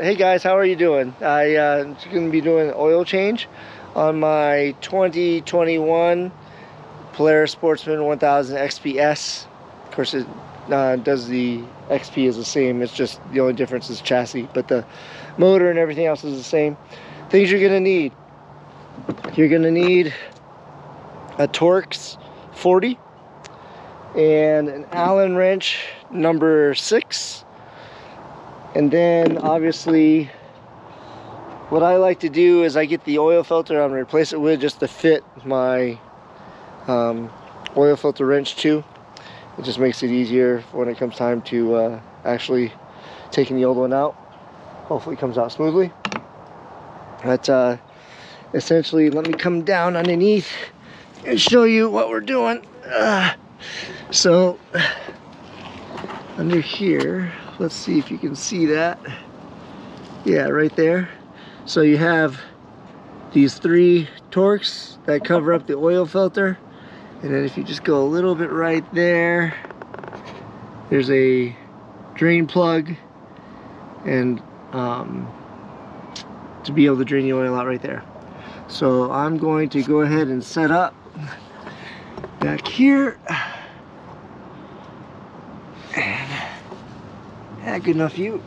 Hey guys, how are you doing? I'm going to be doing an oil change on my 2021 Polaris Sportsman 1000 XPS. Of course, it does the XP is the same. It's just the only difference is chassis, but the motor and everything else is the same. Things you're going to need. You're going to need a Torx 40 and an Allen wrench number 6. And then obviously what I like to do is I get the oil filter I'm going to replace it with just to fit my oil filter wrench too. It just makes it easier when it comes time to actually taking the old one out. Hopefully it comes out smoothly. But essentially, let me come down underneath and show you what we're doing. So under here, let's see if you can see that. Yeah, right there. So you have these 3 Torx that cover up the oil filter. And then if you just go a little bit right there, there's a drain plug and to be able to drain the oil out right there. So I'm going to go ahead and set up back here. And yeah, good enough view.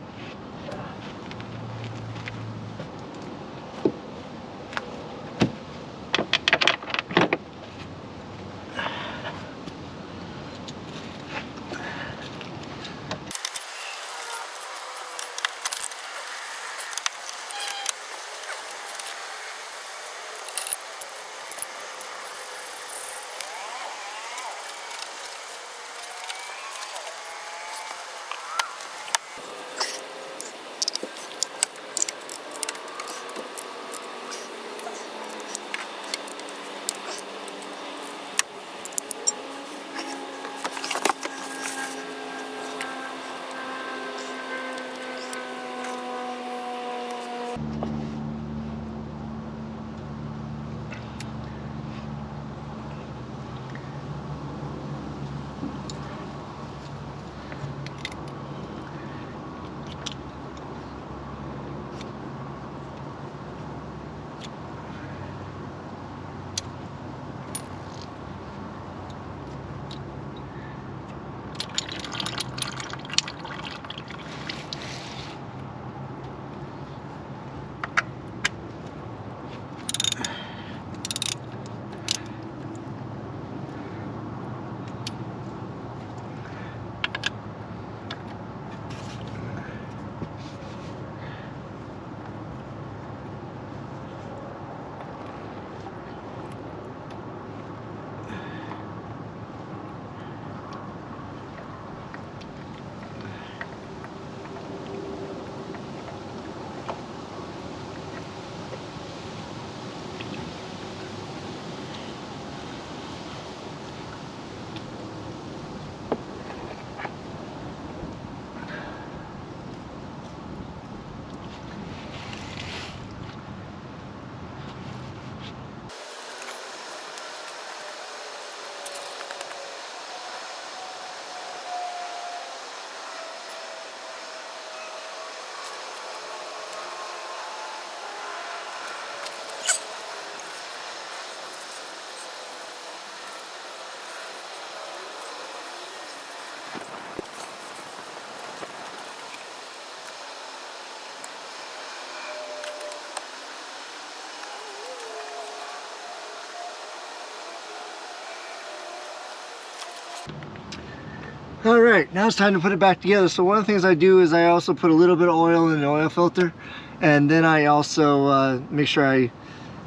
Alright, now it's time to put it back together. So one of the things I do is I also put a little bit of oil in the oil filter, and then I also make sure I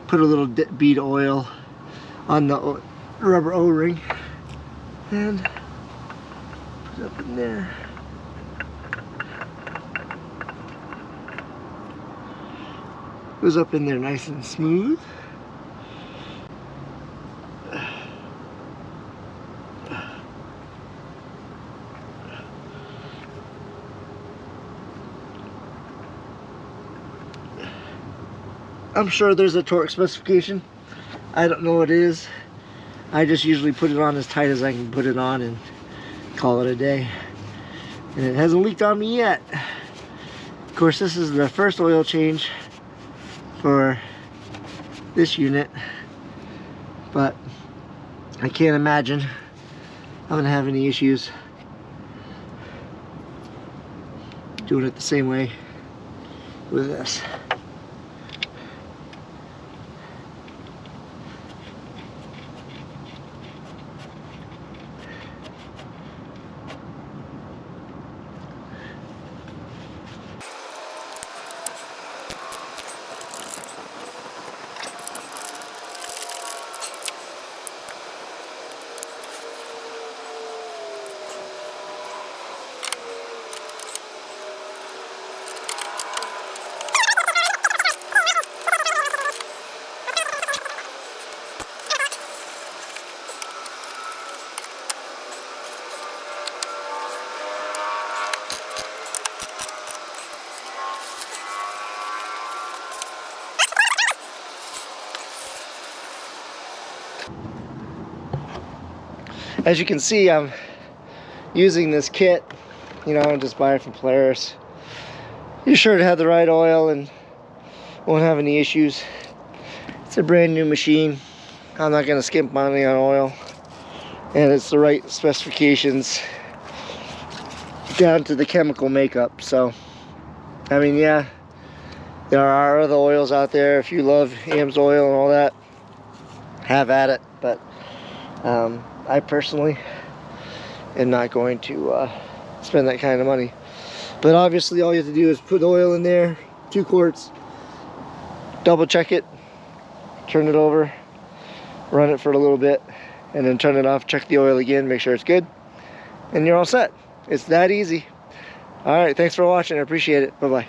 put a little bead oil on the rubber O-ring and put it up in there. Goes up in there nice and smooth. I'm sure there's a torque specification. I don't know what it is. I just usually put it on as tight as I can put it on and call it a day. And it hasn't leaked on me yet. Of course, this is the first oil change for this unit, but I can't imagine I'm gonna have any issues doing it the same way with this. As you can see, I'm using this kit, you know, just buy it from Polaris. You're sure to have the right oil and won't have any issues. It's a brand new machine. I'm not going to skimp money on oil, and it's the right specifications down to the chemical makeup. So, I mean, yeah, there are other oils out there. If you love AMS oil and all that, have at it. But I personally am not going to spend that kind of money. But obviously all you have to do is put oil in there, 2 quarts, double check it, turn it over, run it for a little bit, and then turn it off, check the oil again, make sure it's good, and you're all set. It's that easy. Alright, thanks for watching, I appreciate it. Bye-bye.